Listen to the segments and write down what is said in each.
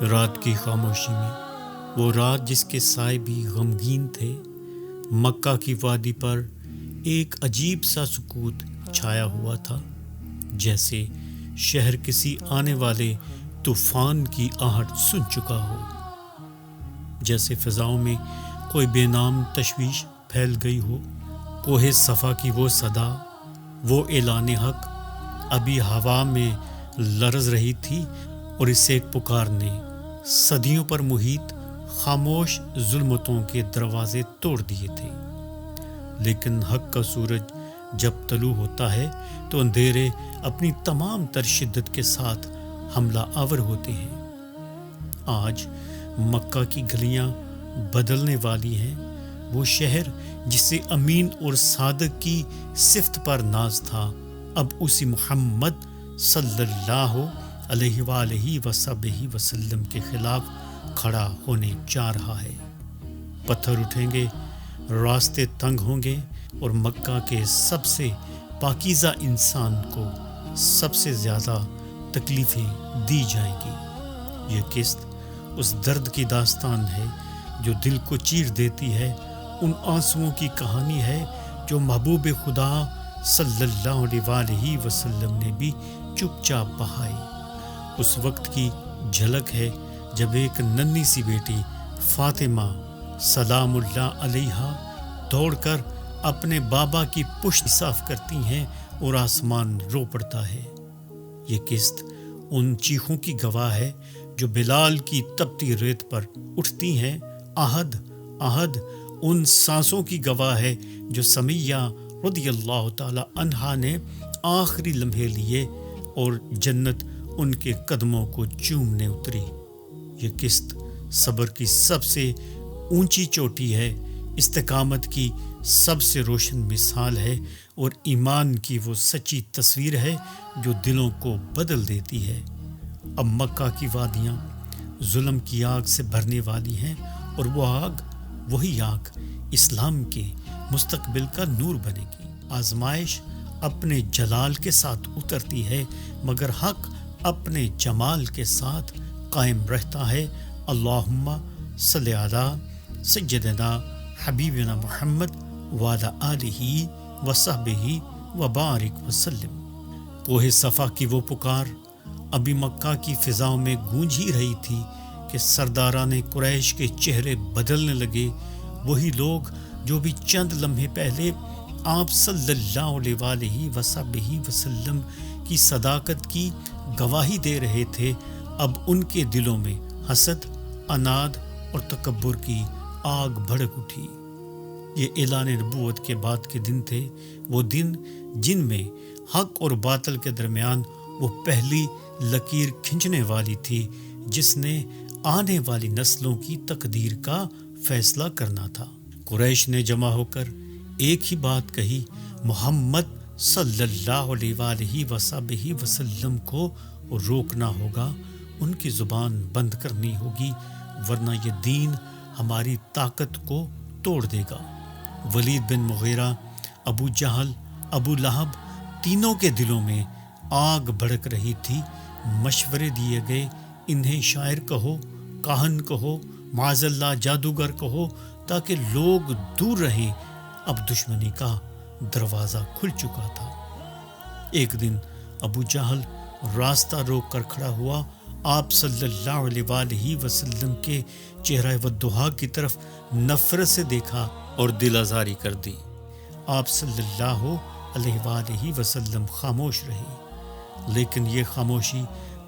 رات کی خاموشی میں، وہ رات جس کے سائے بھی غمگین تھے، مکہ کی وادی پر ایک عجیب سا سکوت چھایا ہوا تھا، جیسے شہر کسی آنے والے طوفان کی آہٹ سن چکا ہو، جیسے فضاؤں میں کوئی بے نام تشویش پھیل گئی ہو۔ کوہ صفا کی وہ صدا، وہ اعلان حق ابھی ہوا میں لرز رہی تھی، اور اس ایک پکار نے صدیوں پر محیط خاموش ظلمتوں کے دروازے توڑ دیے تھے۔ لیکن حق کا سورج جب طلوع ہوتا ہے تو اندھیرے اپنی تمام تر شدت کے ساتھ حملہ آور ہوتے ہیں۔ آج مکہ کی گلیاں بدلنے والی ہیں، وہ شہر جسے امین اور صادق کی صفت پر ناز تھا، اب اسی محمد صلی اللہ علیہ وآلہ وصحبہ وسلم کے خلاف کھڑا ہونے جا رہا ہے۔ پتھر اٹھیں گے، راستے تنگ ہوں گے، اور مکہ کے سب سے پاکیزہ انسان کو سب سے زیادہ تکلیفیں دی جائیں گی۔ یہ قسط اس درد کی داستان ہے جو دل کو چیر دیتی ہے، ان آنسوؤں کی کہانی ہے جو محبوب خدا صلی اللہ علیہ وآلہ وسلم نے بھی چپ چاپ بہائی۔ اس وقت کی جھلک ہے جب ایک ننھی سی بیٹی فاطمہ سلام اللہ علیہا دوڑ کر اپنے بابا کی پشت صاف کرتی ہیں اور آسمان رو پڑتا ہے۔ یہ قسط ان چیخوں کی گواہ ہے جو بلال کی تپتی ریت پر اٹھتی ہیں، عہد عہد ان سانسوں کی گواہ ہے جو سمیہ رضی اللہ تعالی عنہا نے آخری لمحے لیے اور جنت ان کے قدموں کو چومنے اتری۔ یہ قسط صبر کی سب سے اونچی چوٹی ہے، استقامت کی سب سے روشن مثال ہے، اور ایمان کی وہ سچی تصویر ہے جو دلوں کو بدل دیتی ہے۔ اب مکہ کی وادیاں ظلم کی آگ سے بھرنے والی ہیں، اور وہ آگ، وہی آگ اسلام کے مستقبل کا نور بنے گی۔ آزمائش اپنے جلال کے ساتھ اترتی ہے، مگر حق اپنے جمال کے ساتھ قائم رہتا ہے۔ اللہم صلی علی سیدنا حبیبنا محمد وعلی آلہ وصحبہ وبارک وسلم۔ کوہ صفا کی وہ پکار ابھی مکہ کی فضاؤں میں گونج ہی رہی تھی کہ سرداران قریش کے چہرے بدلنے لگے۔ وہی لوگ جو بھی چند لمحے پہلے آپ صلی اللہ علیہ وآلہ وصحبہ وسلم کی صداقت کی گواہی دے رہے تھے، اب ان کے دلوں میں حسد، اناد اور تکبر کی آگ بھڑک اٹھی۔ یہ اعلان نبوت کے بعد کے دن تھے، وہ دن جن میں حق اور باطل کے درمیان وہ پہلی لکیر کھنچنے والی تھی جس نے آنے والی نسلوں کی تقدیر کا فیصلہ کرنا تھا۔ قریش نے جمع ہو کر ایک ہی بات کہی، محمد صلی اللہ علیہ وآلہ وصحبہ وسلم کو روکنا ہوگا، ان کی زبان بند کرنی ہوگی، ورنہ یہ دین ہماری طاقت کو توڑ دے گا۔ ولید بن مغیرہ، ابو جہل، ابو لہب، تینوں کے دلوں میں آگ بھڑک رہی تھی۔ مشورے دیے گئے، انہیں شاعر کہو، کاہن کہو، معاذ اللہ جادوگر کہو، تاکہ لوگ دور رہیں۔ اب دشمنی کا دروازہ کھل چکا تھا۔ ایک دن ابو جہل راستہ روک کر کھڑا ہوا، آپ صلی اللہ علیہ وآلہ وسلم کے چہرہ والضحیٰ کی طرف نفرت سے دیکھا اور دل آزاری کر دی۔ آپ صلی اللہ علیہ وآلہ وسلم خاموش رہے، لیکن یہ خاموشی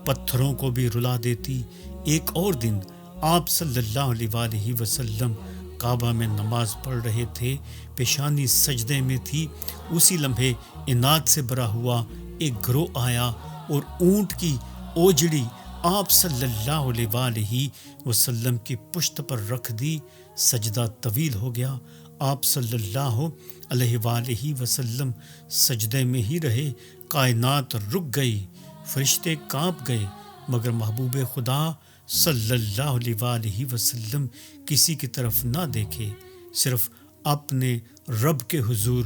پتھروں کو بھی رلا دیتی۔ ایک اور دن آپ صلی اللہ علیہ وآلہ وسلم کعبہ میں نماز پڑھ رہے تھے، پیشانی سجدے میں تھی۔ اسی لمحے عناد سے بھرا ہوا ایک گروہ آیا اور اونٹ کی اوجڑی آپ صلی اللہ علیہ وآلہ وسلم کی پشت پر رکھ دی۔ سجدہ طویل ہو گیا، آپ صلی اللہ علیہ وآلہ وسلم سجدے میں ہی رہے۔ کائنات رک گئی، فرشتے کانپ گئے، مگر محبوب خدا صلی اللہ علیہ وآلہ وسلم کسی کی طرف نہ دیکھے، صرف اپنے رب کے حضور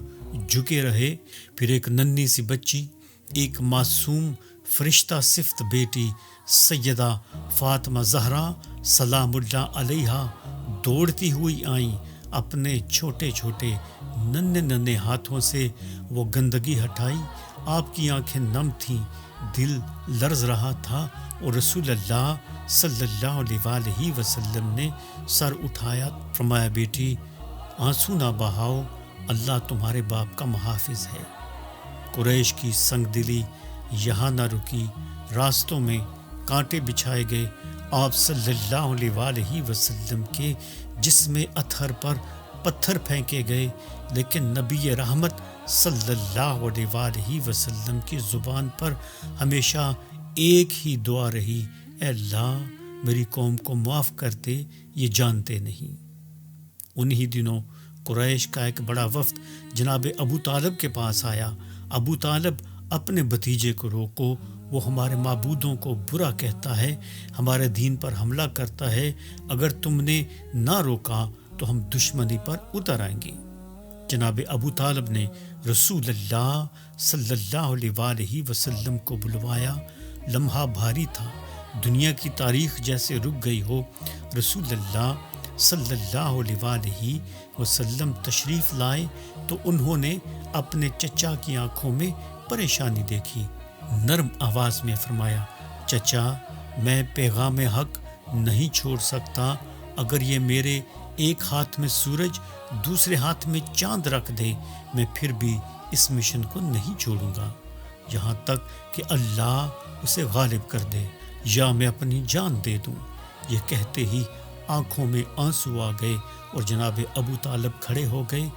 جھکے رہے۔ پھر ایک ننھی سی بچی، ایک معصوم فرشتہ صفت بیٹی سیدہ فاطمہ زہرا سلام اللہ علیہا دوڑتی ہوئی آئیں۔ اپنے چھوٹے چھوٹے ننھے ہاتھوں سے وہ گندگی ہٹائی۔ آپ کی آنکھیں نم تھیں، دل لرز رہا تھا، اور رسول اللہ صلی اللہ علیہ وآلہ وسلم نے سر اٹھایا، فرمایا بیٹی آنسو نہ بہاؤ، اللہ تمہارے باپ کا محافظ ہے۔ قریش کی سنگ دلی یہاں نہ رکی، راستوں میں کانٹے بچھائے گئے۔ آپ صلی اللہ علیہ وآلہ وسلم کے جسم اطہر پر پتھر پھینکے گئے، لیکن نبی رحمت صلی اللہ علیہ وآلہ وسلم کی زبان پر ہمیشہ ایک ہی دعا رہی، اے اللہ میری قوم کو معاف کر دے، یہ جانتے نہیں۔ انہی دنوں قریش کا ایک بڑا وفد جناب ابو طالب کے پاس آیا۔ ابو طالب اپنے بھتیجے کو روکو، وہ ہمارے معبودوں کو برا کہتا ہے، ہمارے دین پر حملہ کرتا ہے، اگر تم نے نہ روکا تو ہم دشمنی پر اتر آئیں گے۔ جناب ابو طالب نے رسول اللہ صلی اللہ علیہ وآلہ وسلم کو بلوایا۔ لمحہ بھاری تھا، دنیا کی تاریخ جیسے رک گئی ہو۔ رسول اللہ صلی اللہ علیہ وآلہ وسلم تشریف لائے تو انہوں نے اپنے چچا کی آنکھوں میں پریشانی دیکھی۔ نرم آواز میں فرمایا، چچا میں پیغام حق نہیں چھوڑ سکتا، اگر یہ میرے ایک ہاتھ میں سورج دوسرے ہاتھ میں چاند رکھ دے میں پھر بھی اس مشن کو نہیں چھوڑوں گا یہاں تک کہ اللہ اسے غالب کر دے، یا میں اپنی جان دے دوں۔ یہ کہتے ہی آنکھوں میں آنسو آ گئے اور جناب ابو طالب کھڑے ہو گئے،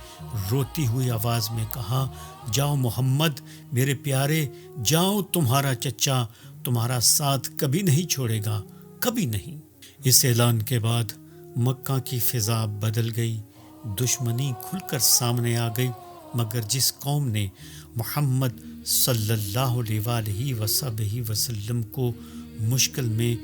روتی ہوئی آواز میں کہا، جاؤ محمد میرے پیارے، جاؤ، تمہارا چچا تمہارا ساتھ کبھی نہیں چھوڑے گا، کبھی نہیں۔ اس اعلان کے بعد مکہ کی فضا بدل گئی، دشمنی کھل کر سامنے آ گئی، مگر جس قوم نے محمد صلی اللہ علیہ وآلہ وسلم کو مشکل میں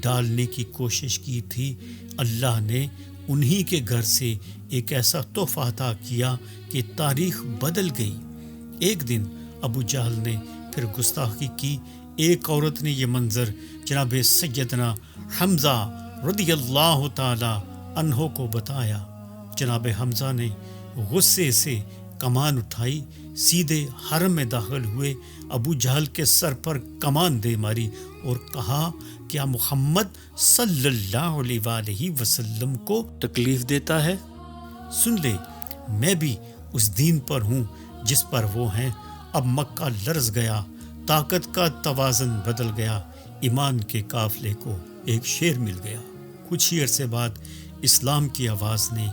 ڈالنے کی کوشش کی تھی، اللہ نے انہی کے گھر سے ایک ایسا تحفہ عطا کیا کہ تاریخ بدل گئی۔ ایک دن ابو جہل نے پھر گستاخی کی۔ ایک عورت نے یہ منظر جناب سیدنا حمزہ رضی اللہ تعالی عنہ کو بتایا۔ جناب حمزہ نے غصے سے کمان اٹھائی، سیدھے حرم میں داخل ہوئے، ابو جہل کے سر پر کمان دے ماری اور کہا، کیا محمد صلی اللہ علیہ وآلہ وسلم کو تکلیف دیتا ہے؟ سن لے، میں بھی اس دین پر ہوں جس پر وہ ہیں۔ اب مکہ لرز گیا، طاقت کا توازن بدل گیا، ایمان کے قافلے کو ایک شیر مل گیا۔ کچھ ہی عرصے بعد اسلام کی آواز نے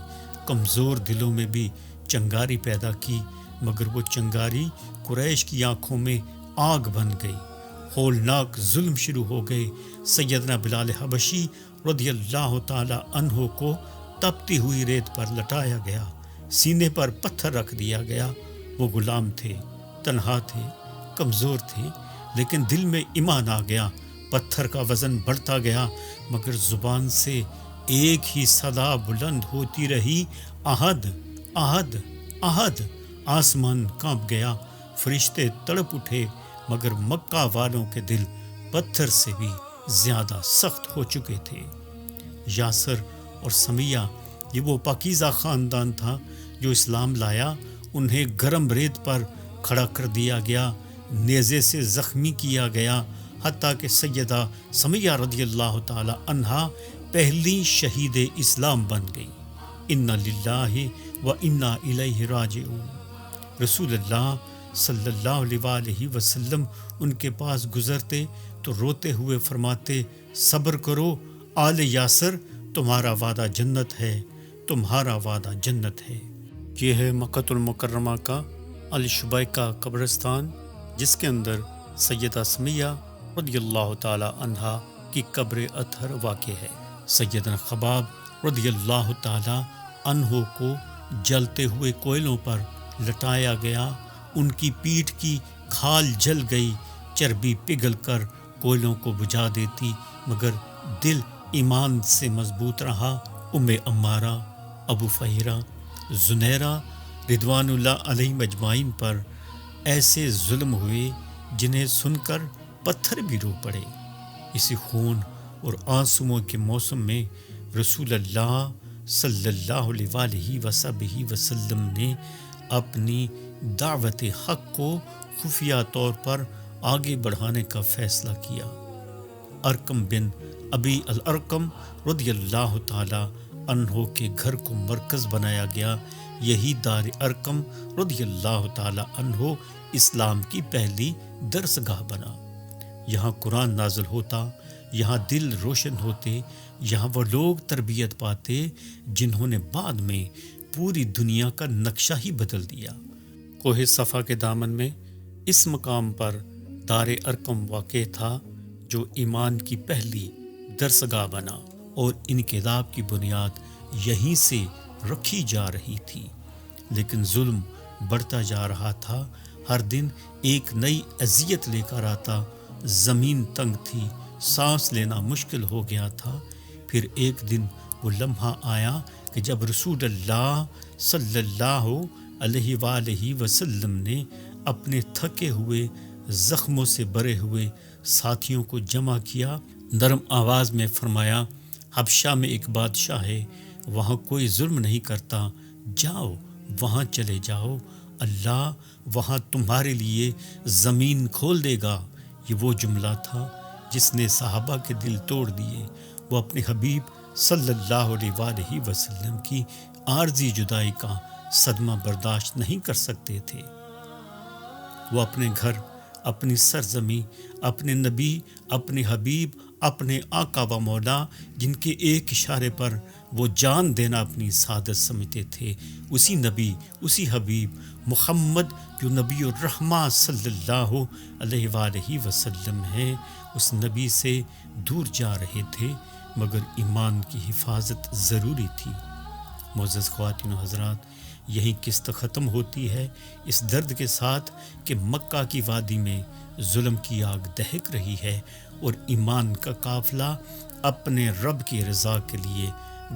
کمزور دلوں میں بھی چنگاری پیدا کی، مگر وہ چنگاری قریش کی آنکھوں میں آگ بن گئی۔ ہولناک ظلم شروع ہو گئے۔ سیدنا بلال حبشی رضی اللہ تعالی عنہ کو تپتی ہوئی ریت پر لٹایا گیا، سینے پر پتھر رکھ دیا گیا۔ وہ غلام تھے، تنہا تھے، کمزور تھے، لیکن دل میں ایمان آ گیا۔ پتھر کا وزن بڑھتا گیا، مگر زبان سے ایک ہی صدا بلند ہوتی رہی، احد احد احد۔ آسمان کانپ گیا، فرشتے تڑپ اٹھے، مگر مکہ والوں کے دل پتھر سے بھی زیادہ سخت ہو چکے تھے۔ یاسر اور سمیہ یہ وہ پاکیزہ خاندان تھا جو اسلام لایا۔ انہیں گرم ریت پر کھڑا کر دیا گیا، نیزے سے زخمی کیا گیا، حتیٰ کہ سیدہ سمیہ رضی اللہ تعالی عنہا پہلی شہید اسلام بن گئی۔ انا للہ و انا الیہ راجعون۔ رسول اللہ صلی اللہ علیہ وآلہ وسلم ان کے پاس گزرتے تو روتے ہوئے فرماتے، صبر کرو آل یاسر، تمہارا وعدہ جنت ہے، تمہارا وعدہ جنت ہے۔ یہ ہے مکہ المکرمہ کا الشبیکہ قبرستان، جس کے اندر سیدہ سمیہ رضی اللہ تعالی عنہا کی قبر اطہر واقع ہے۔ سیدنا خباب رضی اللہ تعالی عنہ کو جلتے ہوئے کوئلوں پر لٹایا گیا، ان کی پیٹھ کی کھال جل گئی، چربی پگھل کر کوئلوں کو بجھا دیتی، مگر دل ایمان سے مضبوط رہا۔ ام عمارہ، ابو فہیرہ، زنیرہ رضوان اللہ علیہ مجمعین پر ایسے ظلم ہوئے جنہیں سن کر پتھر بھی رو پڑے۔ اسی خون اور آنسوؤں کے موسم میں رسول اللہ صلی اللہ علیہ وآلہ وسلم نے اپنی دعوت حق کو خفیہ طور پر آگے بڑھانے کا فیصلہ کیا۔ ارقم بن ابی الارقم رضی اللہ تعالی عنہ کے گھر کو مرکز بنایا گیا۔ یہی دار ارقم رضی اللہ تعالی عنہ اسلام کی پہلی درسگاہ بنا۔ یہاں قرآن نازل ہوتا، یہاں دل روشن ہوتے، یہاں وہ لوگ تربیت پاتے جنہوں نے بعد میں پوری دنیا کا نقشہ ہی بدل دیا۔ کوہ صفا کے دامن میں اس مقام پر دار ارقم واقع تھا، جو ایمان کی پہلی درسگاہ بنا، اور انقلاب کی بنیاد یہیں سے رکھی جا رہی تھی۔ لیکن ظلم بڑھتا جا رہا تھا، ہر دن ایک نئی اذیت لے کر آتا، زمین تنگ تھی، سانس لینا مشکل ہو گیا تھا۔ پھر ایک دن وہ لمحہ آیا کہ جب رسول اللہ صلی اللہ علیہ وآلہ وسلم نے اپنے تھکے ہوئے، زخموں سے بھرے ہوئے ساتھیوں کو جمع کیا، نرم آواز میں فرمایا، حبشہ میں ایک بادشاہ ہے، وہاں کوئی ظلم نہیں کرتا، جاؤ وہاں چلے جاؤ، اللہ وہاں تمہارے لیے زمین کھول دے گا۔ یہ وہ جملہ تھا جس نے صحابہ کے دل توڑ دیے۔ وہ اپنے حبیب صلی اللہ علیہ وآلہ وسلم کی عارضی جدائی کا صدمہ برداشت نہیں کر سکتے تھے۔ وہ اپنے گھر، اپنی سرزمین، اپنے نبی، اپنے حبیب، اپنے آقا و مولا، جن کے ایک اشارے پر وہ جان دینا اپنی سعادت سمجھتے تھے، اسی نبی، اسی حبیب محمد جو نبی الرحمہ صلی اللہ علیہ وآلہ وسلم ہے، اس نبی سے دور جا رہے تھے، مگر ایمان کی حفاظت ضروری تھی۔ معزز خواتین و حضرات، یہی قسط ختم ہوتی ہے اس درد کے ساتھ کہ مکہ کی وادی میں ظلم کی آگ دہک رہی ہے اور ایمان کا قافلہ اپنے رب کی رضا کے لیے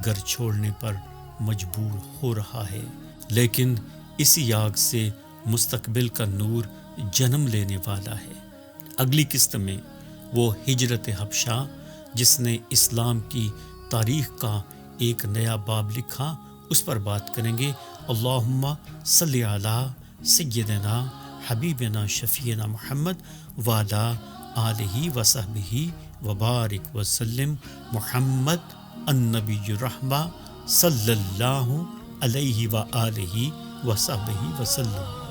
گھر چھوڑنے پر مجبور ہو رہا ہے۔ لیکن اسی آگ سے مستقبل کا نور جنم لینے والا ہے۔ اگلی قسط میں وہ ہجرت حبشہ جس نے اسلام کی تاریخ کا ایک نیا باب لکھا، اس پر بات کریں گے۔ اللہم صلی علی سیدنا حبیبنا شفیعنا محمد وعلی آلہ وصحبہ وبارک وسلم۔ محمد النبی الرحمہ صلی اللہ علیہ وآلہ وصحبہ وسلم۔